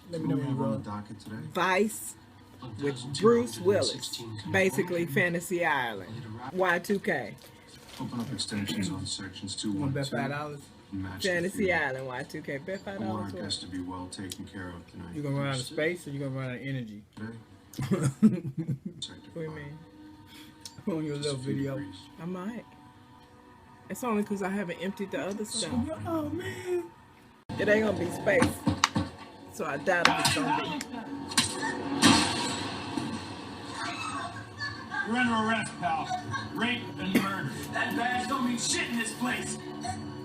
Let me know when you roll. Vice with Bruce Willis. Basically, Fantasy Island. Y2K. Open up extensions on sections 2, 1, Bet 2. $5. Fantasy Island, Y2K. Bet $5. Homework has to be well taken care of tonight. You gonna run out of space or you gonna run out of energy? Today? What do you mean? On your little video. I might. It's only because I haven't emptied the other stuff. Oh man. It ain't gonna be space. So I doubt if it's gonna be. You're under arrest, pal. Rape and murder. That badge don't mean shit in this place.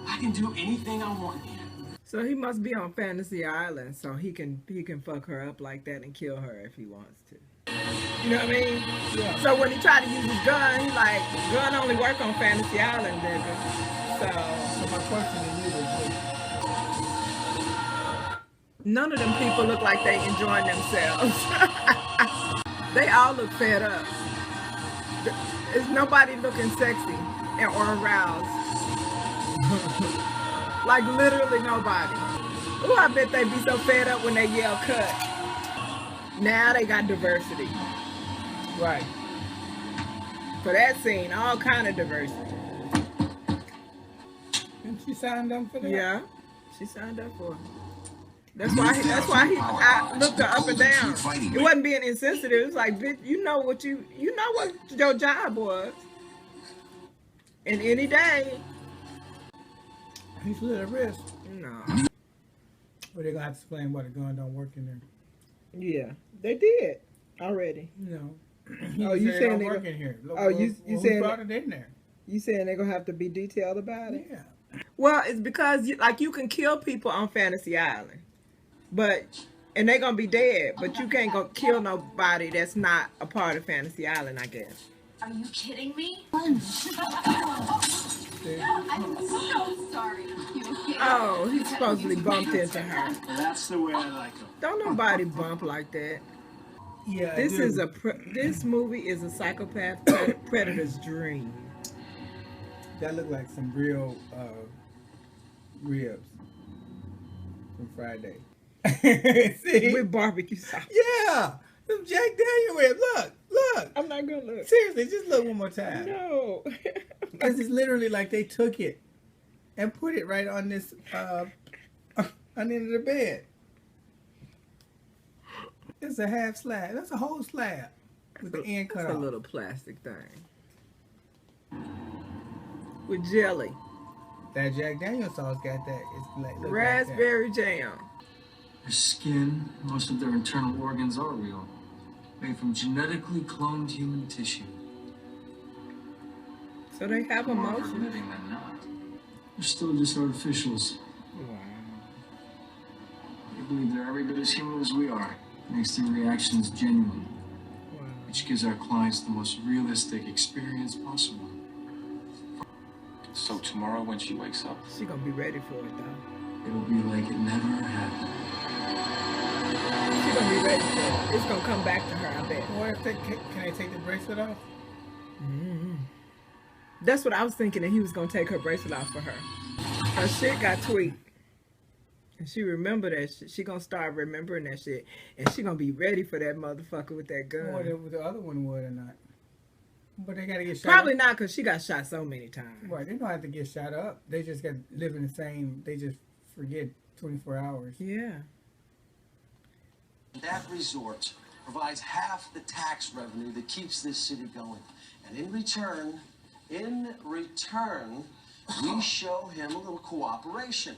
I can do anything I want here. So he must be on Fantasy Island, so he can fuck her up like that and kill her if he wants to. You know what I mean? Yeah. So when he tried to use his gun, he like, gun only work on Fantasy Island, nigga. So my question to you is, None of them people look like they enjoying themselves. They all look fed up. There's nobody looking sexy or aroused. Like literally nobody. Ooh, I bet they be so fed up when they yell cut. Now they got diversity. right. For that scene, all kind of diversity. And she signed up for that? Yeah, she signed up for it. That's why I looked her up and down. It wasn't being insensitive. It was like, bitch, you know what your job was. And any day. He slid a wrist. No. But they're gonna have to explain why the gun don't work in there. Yeah, they did already. No. Oh, you saying they work in here? Look, Oh, you saying brought it in there? You saying they're gonna have to be detailed about it? Yeah. Well, it's because you can kill people on Fantasy Island, and they're gonna be dead. But you can't go kill nobody that's not a part of Fantasy Island, I guess. Are you kidding me? I'm so sorry. Oh, he supposedly bumped into her. That's the way I like them. Don't nobody bump like that. Yeah. This movie is a psychopath predator's dream. That looked like some real ribs from Friday. See? With barbecue sauce. Yeah, them Jack Daniel ribs. Look. I'm not gonna look. Seriously, just look one more time. No. Because it's literally like they took it and put it right on this on the end of the bed. It's a half slab. That's a whole slab with the end cut It's off. a little plastic thing. With jelly. That Jack Daniel sauce got that. It's like look Raspberry jam. Their skin, most of their internal organs are real, made from genetically cloned human tissue. So they have More emotions. living than not. They're still just artificials. Wow. They believe they're every bit as human as we are. Makes their reactions genuine, Wow. which gives our clients the most realistic experience possible. So tomorrow when she wakes up, She gonna be ready for it though. It'll be like it never happened. She gonna be ready for it. It's gonna come back to her, I bet. What if can they take the bracelet off? Mm-hmm. That's what I was thinking, that he was gonna take her bracelet off for her. Her shit got tweaked. And she remembered that shit. She gonna start remembering that shit. And she gonna be ready for that motherfucker with that gun. Or the other one would or not. But they gotta get shot Probably up. not, because she got shot so many times. Right, they don't have to get shot up. They just got live in the same, they just forget 24 hours. Yeah. That resort provides half the tax revenue that keeps this city going. And in return, we show him a little cooperation.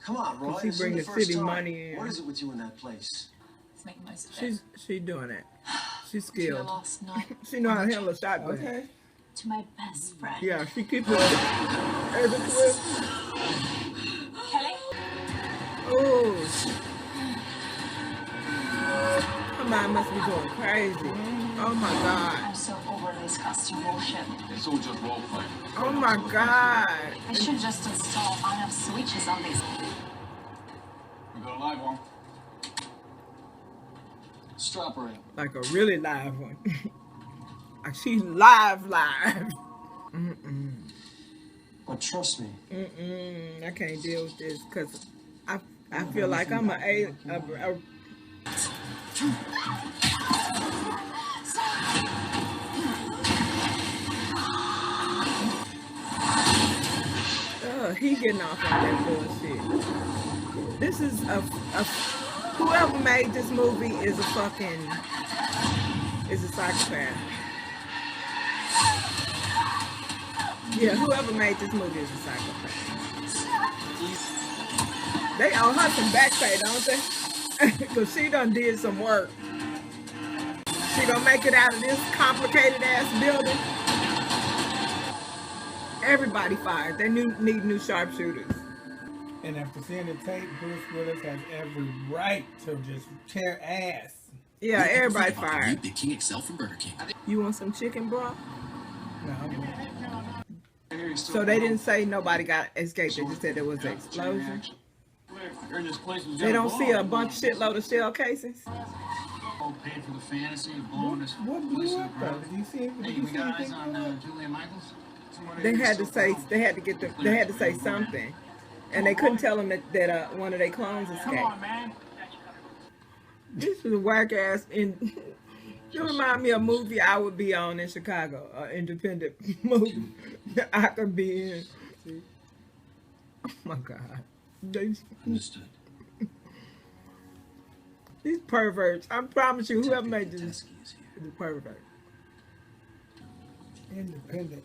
Come on, Roy. She this bring is the first city time. money in. What is it with you in that place? Let's make the most of it. She doing it. She's To skilled. your last night. She know how to handle a shotgun. Okay. To my best friend. Yeah, she keeps it every twist. Kelly? Oh. Her mind must be going crazy. Oh my God. I'm so over this costume bullshit. it's all just role play. Oh my God. I should just install enough switches on this. We got a live one. Strap her in. Like a really live one. Like she's live. But trust me, I can't deal with this because I feel like I'm a he getting off on that bullshit. This is a whoever made this movie is a psychopath. Yeah, whoever made this movie is a psychopath. They owe her some back pay, don't they? Because she done did some work. She gonna make it out of this complicated ass building. Everybody fired. They need new sharpshooters. And after seeing the tape, Bruce Willis has every right to just tear ass. Yeah, everybody fired. The King XL from Burger King. You want some chicken broth? No. So they didn't say nobody got escaped. They just said there was an explosion. They don't see a shitload of shell casings. Paid for the fantasy of blowing this. What blew up though? Did you see it? Hey, we got eyes on Julia Michaels? They had to say something, and they couldn't tell them that one of their clones escaped. Come on, man. This is a whack ass. You remind me of a movie I would be on in Chicago, an independent movie I could be in. Oh my God. Understood. These perverts. I promise you, whoever made this is a pervert. Independent.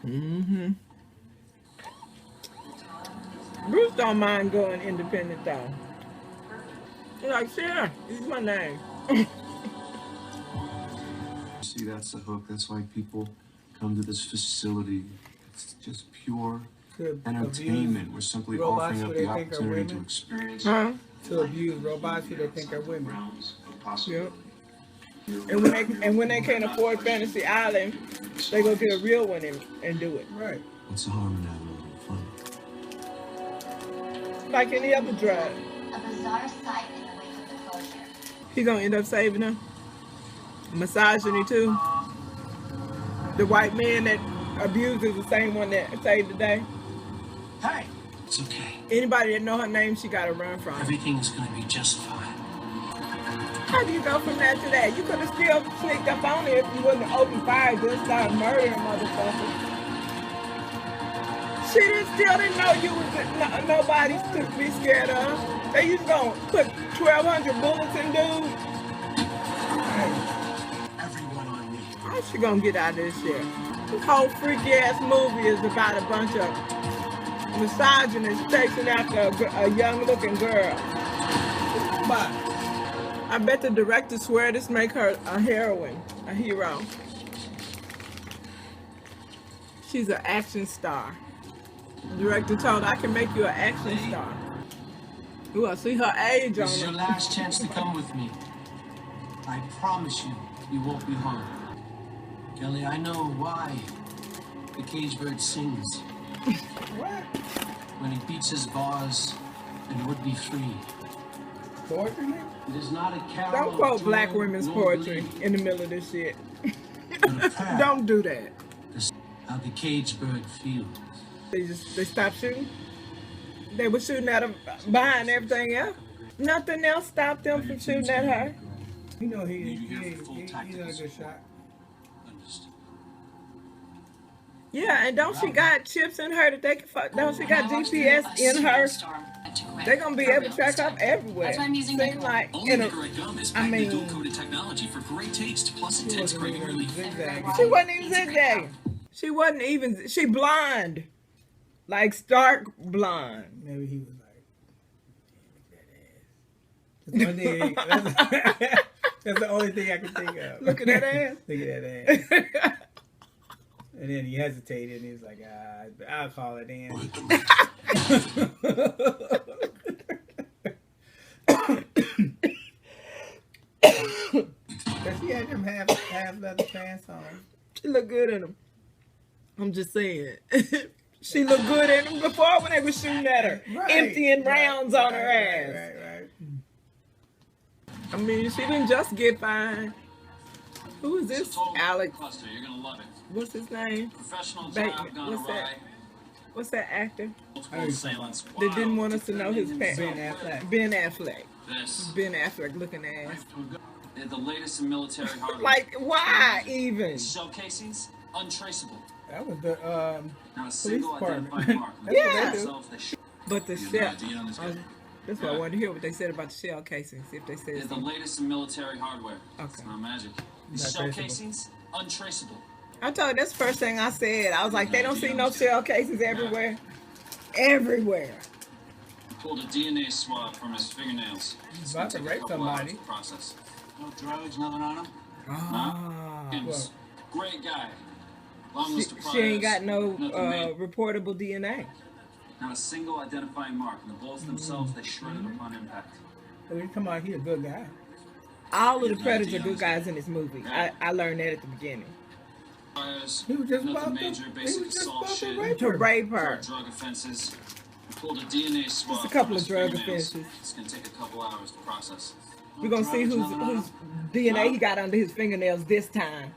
Mm-hmm. Bruce don't mind going independent though. He's like, sure, this is my name. See, that's the hook. That's why people come to this facility. It's just pure entertainment. We're simply offering up the opportunity to experience. Huh? To abuse robots who they think are women. Yep. And when they can't afford Fantasy Island, they go get a real one and do it. Right. What's the harm in having a little fun? Like any other drug. A bizarre sight in the wake of the closure. He gonna end up saving her. Misogyny too. The white man that abused is the same one that saved the day. Hey, It's okay. Anybody that know her name, she gotta run from. Everything's gonna be just fine. How do you go from that to that? You could have still sneaked up on it if you wouldn't have opened fire and just started murdering motherfuckers. She still didn't know you was nobody to be scared of. They used to put 1,200 bullets in dudes. Everyone on me. How's she gonna get out of this shit? This whole freaky ass movie is about a bunch of misogynists chasing after a young looking girl. But I bet the director swear this make her a heroine, a hero. She's an action star. The director told her, I can make you an action star. Ooh, I see her age on This is your her. last chance to come with me. I promise you, you won't be harmed. Kelly, I know why the cage bird sings. What? When he beats his bars and would be free. Poetry? It is not a carol. Don't quote of black joy women's nor poetry glee, in the middle of this shit. but a prayer. Don't do that. This is how the cage bird feels. They stopped shooting. They were shooting at her behind everything else. Nothing else stopped them from shooting at her. You know he's You not hear full a tactical good support. shot. Understood. Yeah, and don't she got chips in her that they can fuck? Don't she got GPS in her? They're gonna be able to track up everywhere. That's why I'm using Seem Nicorette. like Only in a, Nicorette gum is I mean- patented dual-coated technology for great taste plus She intense wasn't craving even relief. zigzagging. she wasn't even zigzagging. She wasn't even. She blonde, like stark blonde. Maybe he was like, look at that ass. That's the only thing I can think of. Look at that ass. Look at that ass. And then he hesitated and he was like, I'll call it in. But she had them half leather pants on. She looked good in them. I'm just saying. She looked good in them before when they were shooting at her, Right, emptying rounds on her ass. Right. I mean, she didn't just get fined. Who is this? It's a total Alex. cluster. You're gonna love it. What's his name? Professional Bateman. job gone What's that? awry. What's that actor? Assailants. That didn't want us to know his parents. Ben Affleck. Ben Affleck. This. Ben Affleck looking ass. They're the latest in military hardware. Like, why even? Shell casings, untraceable. That was the Not a police single department. identifying mark. Yeah. But the shell. That's why I wanted to hear what they said about the shell casings. If they said They're the something. latest in military hardware. Okay. It's not magic. Not Shell traceable. casings, untraceable. I told you that's the first thing I said. I was like, they don't see no shell casings everywhere. Everywhere. Pulled a DNA swab from his fingernails. He's about to rape somebody. Process. No drugs, nothing on him? Ah. James, great guy. Long list of She ain't got priors, no nothing made. reportable DNA. Not a single identifying mark. And the bullets themselves, they shredded upon impact. So you come out, he a good guy. All of the Predators are good guys in this movie. I learned that at the beginning. Priors, He was just nothing about to, major, he basic was just assault about shit. to rape To her. rape her. Drug offenses. We pulled a DNA swab. Just a couple from of his drug fingernails. offenses. It's gonna take a couple hours to process. We're gonna see whose DNA he got under his fingernails this time.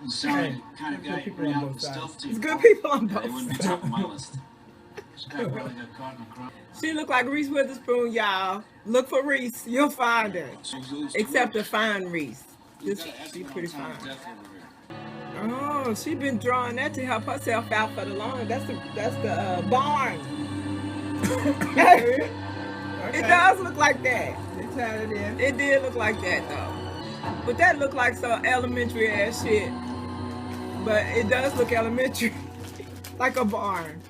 Sound like Hey, the kind of there's guy you people bring on out both the stealth sides. team. It's good people on Yeah, they wouldn't be both top of sides. my list. This guy probably got caught in a crime. She look like Reese Witherspoon, y'all. Look for Reese, you'll find her. Except to find Reese. She's pretty fine. Oh, she been drawing that to help herself out for the long. That's the barn. Okay. It does look like that. They tied it in. It did look like that though. But that looked like some elementary ass shit. But it does look elementary. Like a barn.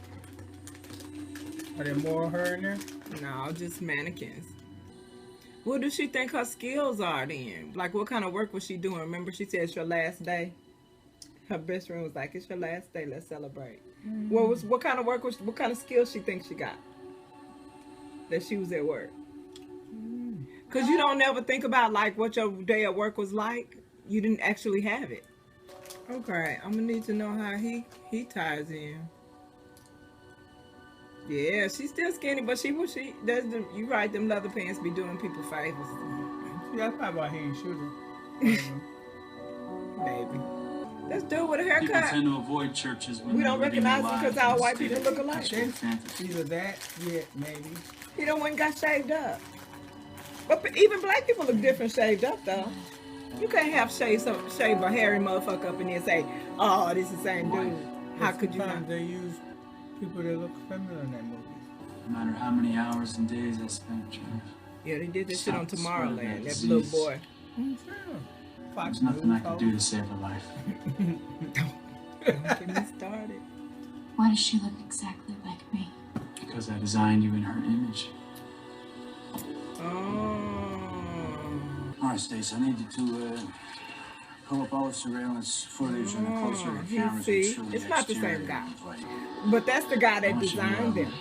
Are there more of her in there? No, just mannequins. What does she think her skills are then? Like what kind of work was she doing? Remember she said it's your last day? Her best friend was like, it's your last day, let's celebrate. What kind of work was, what kind of skills she thinks she got? That she was at work. Cause you don't never think about like what your day at work was like. You didn't actually have it. Okay, I'm gonna need to know how he ties in. Yeah, she's still skinny, but you right, them leather pants be doing people favors. Yeah, that's probably why he ain't shooting. Maybe. Let's do it with a People haircut. tend to avoid churches when We they're don't living recognize their him because lives our in white a state people of look alike. perpetual fantasy. Either that, yeah, maybe. He done went and got shaved up. But even black people look different shaved up though. You can't have shave a hairy motherfucker up and then say, oh, this is the same dude. How could you not? Sometimes they use people that look similar in that movie. No matter how many hours and days I spent trying to Yeah, they did this shit on stop the spread of Tomorrowland. That disease. little boy. Fox There's nothing I News, could do to save her life. Don't get me started. Why does she look exactly like me? Because I designed you in her image. Oh. All right, Stace, I need you to pull up all the surveillance footage and the closed circuit you cameras. see, and show it's not the exterior same guy. of the fight. But that's the guy I that want you to, designed them.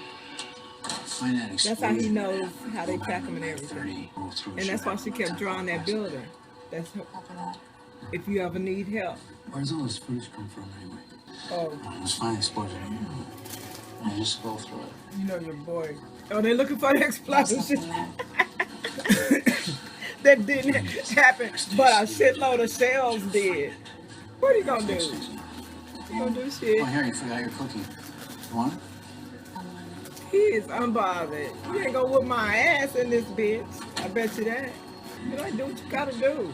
Find that That's how he explosion. knows how they Go track back him and to everything. 30, go through a And that's why shot. she kept drawing that building. That's her, Copy that. if you ever need help. Where does all this footage come from anyway? Oh, Let's find the explosion. And just go through it. you know your boy. Oh, they're looking for the explosion. Copy that. That didn't happen, but a shitload of shells did. What are you gonna do? You gonna do shit? Oh, here, you forgot your cookie. You want it? He is unbothered. You ain't gonna whoop my ass in this bitch. I bet you that. You know, do what you gotta do.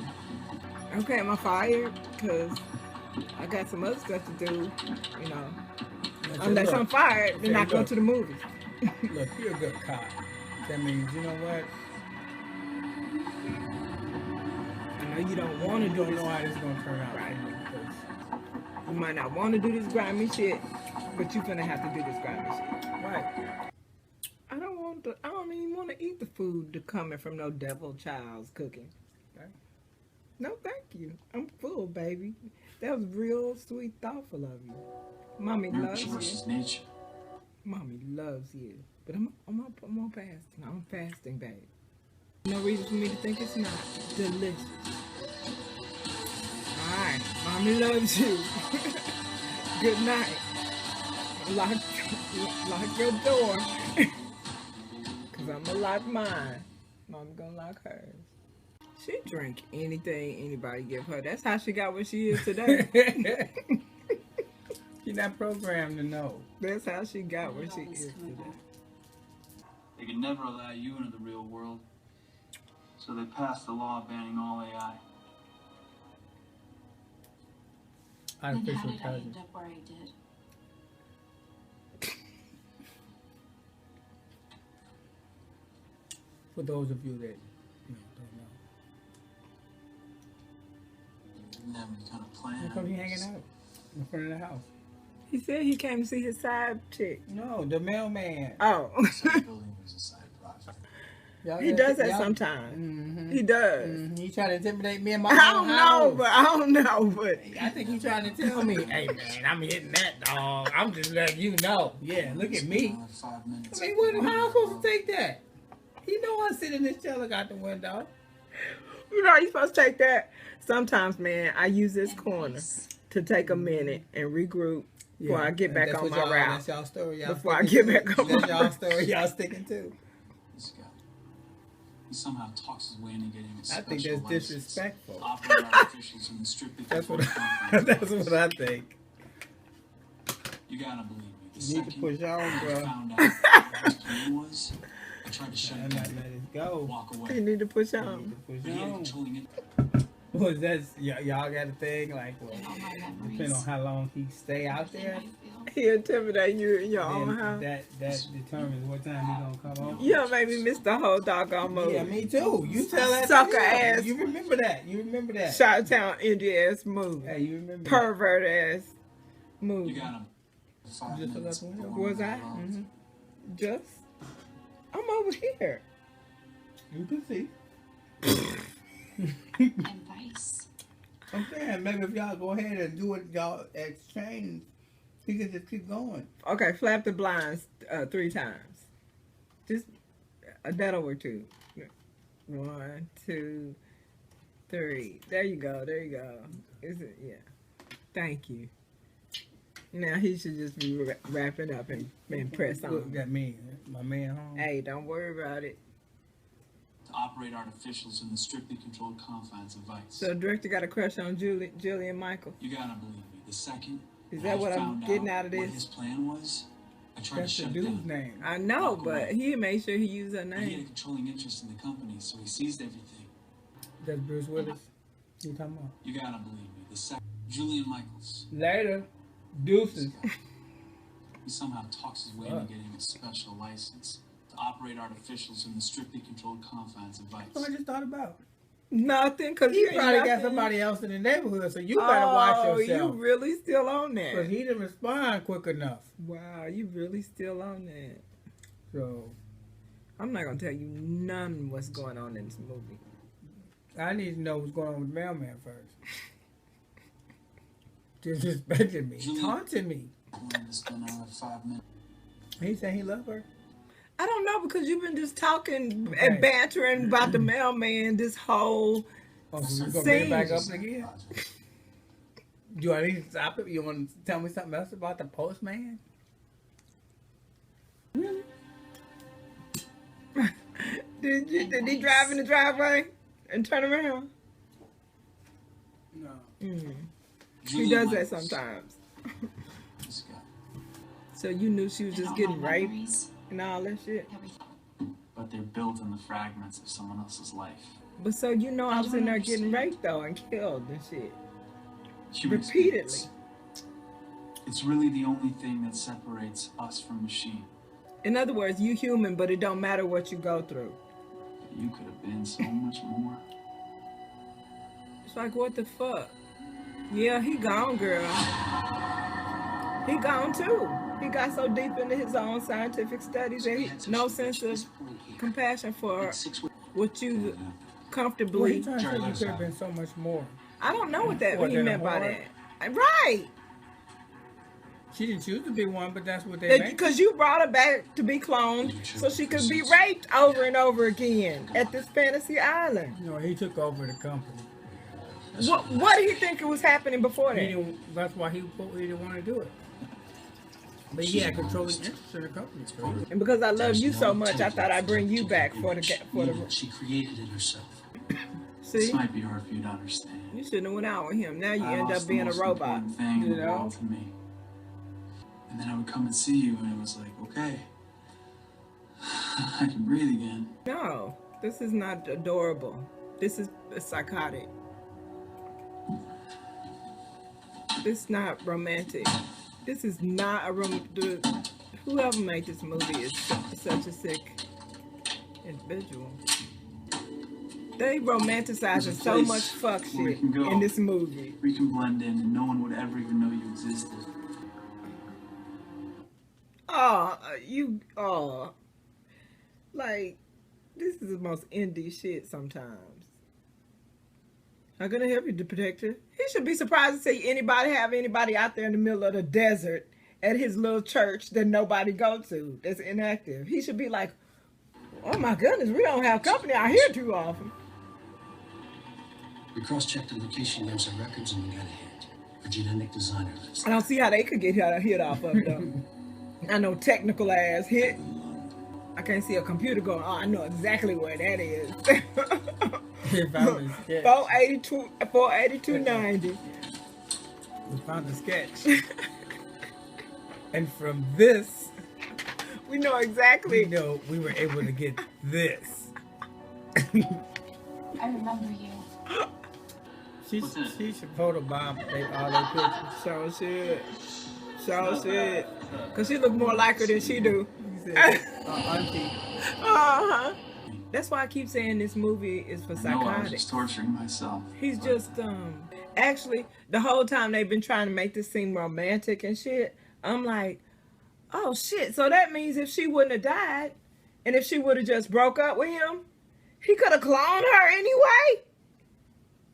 Okay, am I fired? Cause I got some other stuff to do. You know, unless I'm fired, then I go to the movies. Look, you're a good cop. That means, you know what? I know you don't want to You do don't this. know how this is going to turn out. Right. Because- You might not want to do this grimy shit, but you're gonna have to do this grimy shit. Right. I don't even want to eat the food that coming from no devil child's cooking. Okay. No, thank you. I'm full, baby. That was real sweet, thoughtful of you. Mommy loves you. Versus nature. Mommy loves you. But I'm on fasting. I'm fasting, babe. No reason for me to think it's not delicious. Alright, mommy loves you. Good night. Lock your door. Cause I'm gonna lock mine. Mommy gonna lock hers. She drink anything anybody give her. That's how she got what she is today. She's not programmed to know. That's how she got where she is today. They could never allow you into the real world, so they passed the law banning all AI. Then how Artificial did I end intelligence. up where I did? For those of you that don't know. Never kind of plan. How come he hanging out in front of the house? He said he came to see his side chick. No, the mailman. Oh. Building was a side project. He does that sometimes. Mm-hmm. He does. Mm-hmm. He trying to intimidate me in my I own don't house. know, but I don't know, but I think he's trying to tell me, hey man, I'm hitting that dog. I'm just letting you know. Yeah, look at me. 5 minutes. I mean, what? How am I supposed to take that? He know I sit in this chair, look out the window. you know, you supposed to take that. Sometimes, man, I use this corner to take a minute and regroup before I get back on my route. That's y'all story. Y'all Before I get back on That's my y'all route. story. Y'all sticking to. This guy. He somehow talks his way into getting a I special think that's license. disrespectful. Operate our officials in the strictly That's what. controlled That's confines. what I think. You gotta believe me. The You need to second push on, I bro. found out what his plan was, I tried to shut I'm it not down. letting it go. Walk You away. need to push You on. need to push But he had on. controlling it. Was that y'all got a thing like, well, And all my depending memories. on how long he stay out there, Everything I feel. He intimidate you in your own then house. that determines what time he gonna come home. You don't make me miss the whole doggone movie. Yeah, me too. You tell that Sucker to him. ass. You remember that. You remember that. Chi-Town Indian ass movie. Hey, you remember Pervert ass movie. You got him. 5 Just minutes. the left window? for one Was of I? my loans. Just? I'm over here. that. You can see. Advice. I'm saying maybe if y'all go ahead and do it, y'all exchange, he can just keep going. Okay, flap the blinds 3 times. Just that'll work too. 1, 2, 3. There you go. There you go. Is it? Yeah. Thank you. Now he should just be wrapping up and press What on. that mean? My man home? Hey, don't worry about it. To operate our officials in the strictly controlled confines of Vice. So the director got a crush on Julian Michael. You gotta believe me. The second Is that what I'm found getting out of what this? his plan was, I tried That's to the shut it dude's down. name. I know, Walk but away. he made sure he used her But he had a name. controlling interest in the company, so he seized everything. That's Bruce Willis. You talking about? You gotta believe me. The second Julian Michaels. Later, deuces. He somehow talks his way into getting a special license to operate artificials in the strictly controlled confines of Vice. What I just thought about. Nothing, because He probably got somebody else in the neighborhood, so you better watch yourself. You really still on Because that? he didn't respond quick enough. Wow, you really still on that? So I'm not gonna tell you none what's going on in this movie. I need to know what's going on with the mailman first. Disrespecting me, taunting me. Wanted to spend another 5 minutes. He said he loved her. I don't know, because you've been just talking and bantering about the mailman this whole Oh, so we're gonna bring it back up Scene. again? Do I need to stop it? You want to tell me something else about the postman? Really? Did he drive in the driveway and turn around? No. He does that sometimes. This guy. So you knew she was And just all getting my raped memories. and all that shit. Everything. But they're built in the fragments of someone else's life. But so you know I was in there getting understand. raped though and killed and shit. Human Repeatedly. experience. It's really the only thing that separates us from machine. In other words, you human, but it don't matter what you go through. But you could have been so much more. It's like, what the fuck? Yeah, he gone, girl. He gone too. He got so deep into his own scientific studies that he no sense of compassion for what you Well, comfortably. he trying to say you could have been so much more. I don't know what that What, he than a meant by whore? that. Right. She didn't choose to be one, but that's what they meant. Because you brought her back to be cloned so she could be raped over and over again at this fantasy island. You know, he took over the company. What do you think it was happening before He that? didn't, that's why he didn't want to do it. But he had controlling interest in the company. So And because I love you so much, I thought I'd bring you back for the. She created it herself. This See, might be hard for you to understand. you shouldn't have went out with him. Now you I end lost up the being a most robot. important thing in You the know, world to me. And then I would come and see you, and it was like, okay, I can breathe again. No, this is not adorable. This is psychotic. This is not romantic. This is not a whoever made this movie is such a sick individual. They romanticizing so much fuck shit in this movie. We can blend in and no one would ever even know you existed. Like, this is the most indie shit sometimes. I'm gonna help you, the protector. He should be surprised to see anybody out there in the middle of the desert at his little church that nobody go to, that's inactive. He should be like, oh my goodness, we don't have company out here too often. We cross-checked the location names and records and we got a hit. A genetic designer list. I don't see how they could get hit off of them. I know technical ass hit. I can't see a computer going, oh, I know exactly where that is. 482.90. We found the sketch. And from this, we know exactly. We know we were able to get this. I remember you. She should photobomb all their pictures. So shit. Cause she look more like her than she do. Auntie. That's why I keep saying this movie is for psychotics. I was just torturing myself. He's just actually the whole time they've been trying to make this seem romantic and shit. I'm like, oh shit. So that means if she wouldn't have died, and if she would have just broke up with him, he could have cloned her anyway.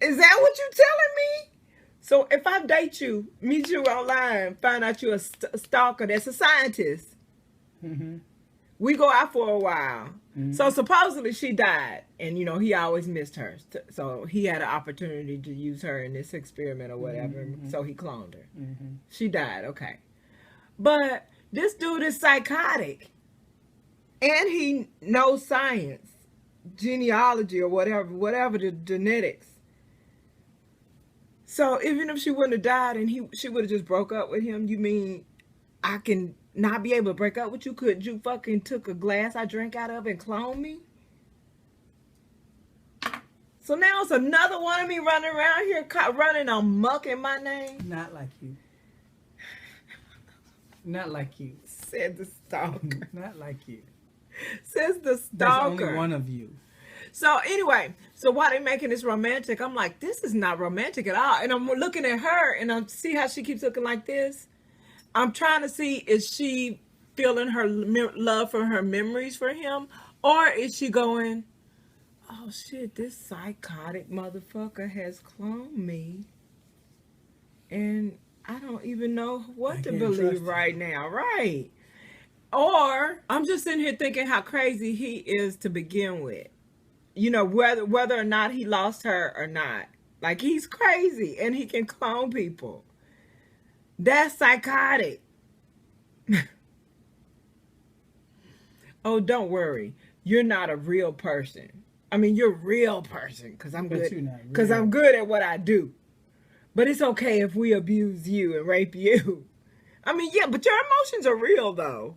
Is that what you telling me? So if I date you, meet you online, find out you're a stalker that's a scientist, we go out for a while. So supposedly she died, and he always missed her. So he had an opportunity to use her in this experiment or whatever. So he cloned her. She died, okay. But this dude is psychotic, and he knows science, genealogy or whatever the genetics. So even if she wouldn't have died and she would have just broke up with him, you mean I can not be able to break up with you? Could you fucking took a glass I drank out of and clone me? So now it's another one of me running around here running amok in my name? Not like you. Not like you. Said the stalker. Not like you. Says the stalker. There's only one of you. So anyway, so while they're making this romantic, I'm like, this is not romantic at all. And I'm looking at her and I see how she keeps looking like this. I'm trying to see, is she feeling her love for her memories for him? Or is she going, oh shit, this psychotic motherfucker has cloned me. And I don't even know what to believe right now. Right. Or I'm just sitting here thinking how crazy he is to begin with. Whether or not he lost her or not. Like, he's crazy and he can clone people. That's psychotic. Oh, don't worry. You're not a real person. I mean, you're a real person because I'm good. Because I'm good at what I do. But it's okay if we abuse you and rape you. I mean, yeah, but your emotions are real though.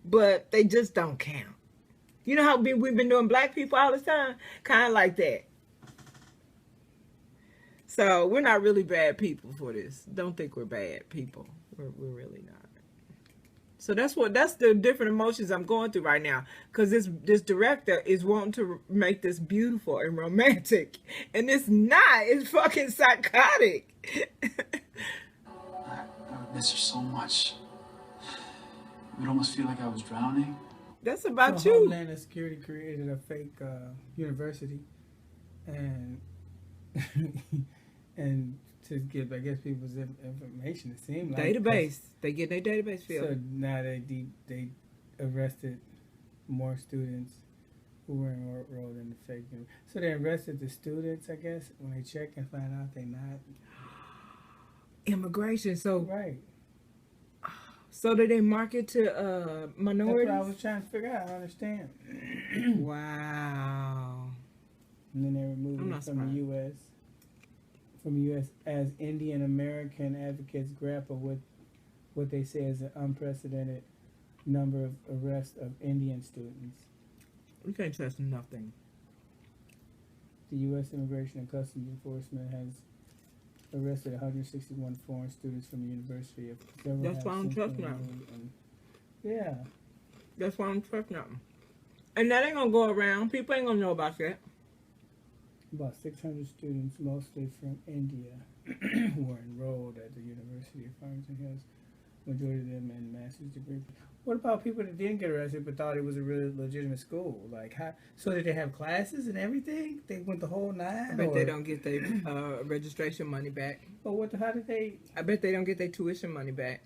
But they just don't count. You know how we've been doing black people all the time? Kind of like that. So we're not really bad people for this. Don't think we're bad people. We're really not. So that's the different emotions I'm going through right now. Because this director is wanting to make this beautiful and romantic. And it's not. It's fucking psychotic. I would miss her so much. It would almost feel like I was drowning. That's about so you. Homeland Security created a fake university, and and to give, I guess, people's information. It seemed like database. They get their database filled. So now they arrested more students who were enrolled in the fake university. So they arrested the students, I guess, when they check and find out they're not. Immigration. So right. So did they market to minorities? That's what I was trying to figure out. I understand. Wow. And then they removed it from the U.S. From the U.S. as Indian American advocates grapple with what they say is an unprecedented number of arrests of Indian students. We can't trust nothing. The U.S. Immigration and Customs Enforcement has arrested 161 foreign students from the University of. That's why I don't trust nothing. Yeah. That's why I don't trust nothing. And that ain't gonna go around. People ain't gonna know about that. About 600 students, mostly from India, were enrolled at the University of Farmington Hills. Majority of them in master's degree. What about people that didn't get arrested but thought it was a really legitimate school? Like, how? So did they have classes and everything? They went the whole nine? I bet they don't get their registration money back. But what? How did they? I bet they don't get their tuition money back.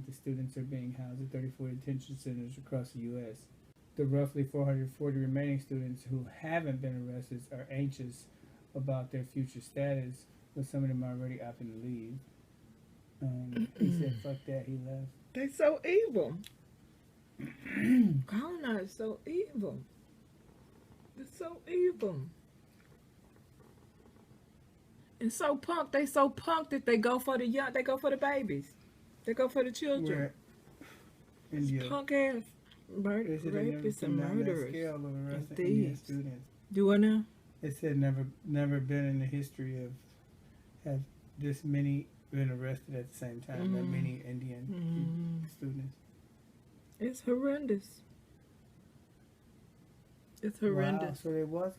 The students are being housed at 34 detention centers across the U.S. The roughly 440 remaining students who haven't been arrested are anxious about their future status, with some of them already opting to leave. He said, fuck that, he left. They so evil. Colonized is so evil. It's so evil. And so punk, they so punk that they go for the young, they go for the babies. They go for the children. India. Punk ass rapists and murderers. And thieves. Do I know? It said never been in the history of have this many been arrested at the same time. That many Indian students. It's horrendous. It's horrendous. Wow. So there was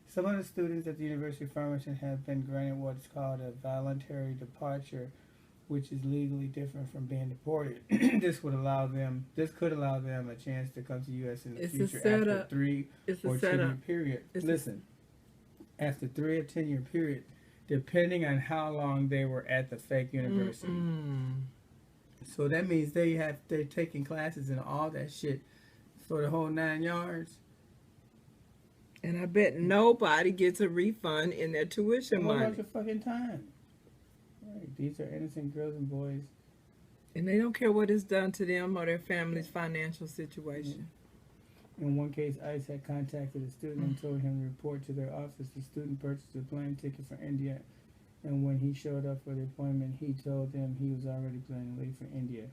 some of the students at the University of Farmington have been granted what is called a voluntary departure, which is legally different from being deported. This could allow them a chance to come to the U.S. in the future after 3 or 10-year period. Listen, after 3 or 10-year period, depending on how long they were at the fake university. So that means they're taking classes and all that shit for the whole 9 yards. And I bet nobody gets a refund in their tuition money. Whole bunch of fucking time. Right. These are innocent girls and boys. And they don't care what is done to them or their family's financial situation. In one case, ICE had contacted a student and told him to report to their office. The student purchased a plane ticket for India, and when he showed up for the appointment, he told them he was already planning to leave for India.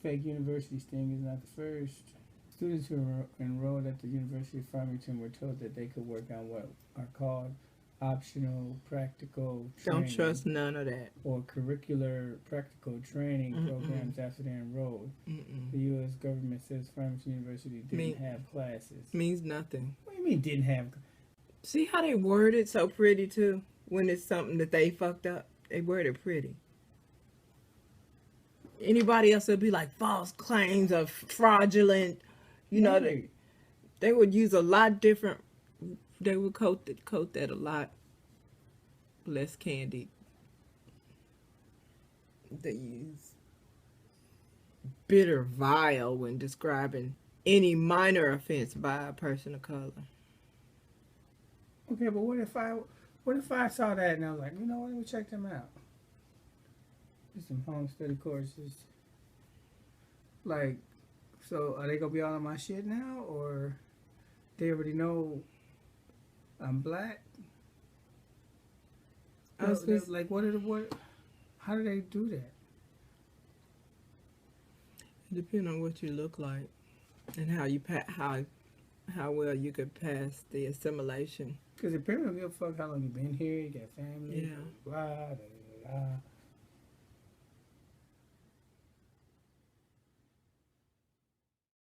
Fake university sting is not the first. Students who were enrolled at the University of Farmington were told that they could work on what are called optional practical training. Don't trust none of that. Or curricular practical training programs after they're enrolled. The U.S. government says Farmington University didn't have classes. Means nothing. What do you mean didn't have? See how they word it so pretty too? When it's something that they fucked up, they word it pretty. Anybody else would be like false claims of fraudulent. You know, they would use a lot different. They would coat that a lot less candy. They use bitter vile when describing any minor offense by a person of color. Okay, but what if I saw that and I was like, you know what, let me check them out. There's some home study courses. Like, so are they gonna be all on my shit now, or they already know I'm black? Like, how do they do that? It depends on what you look like and how you how well you could pass the assimilation. Because the parents don't give a fuck how long you been here. You got family. Yeah. Blah, blah, blah, blah.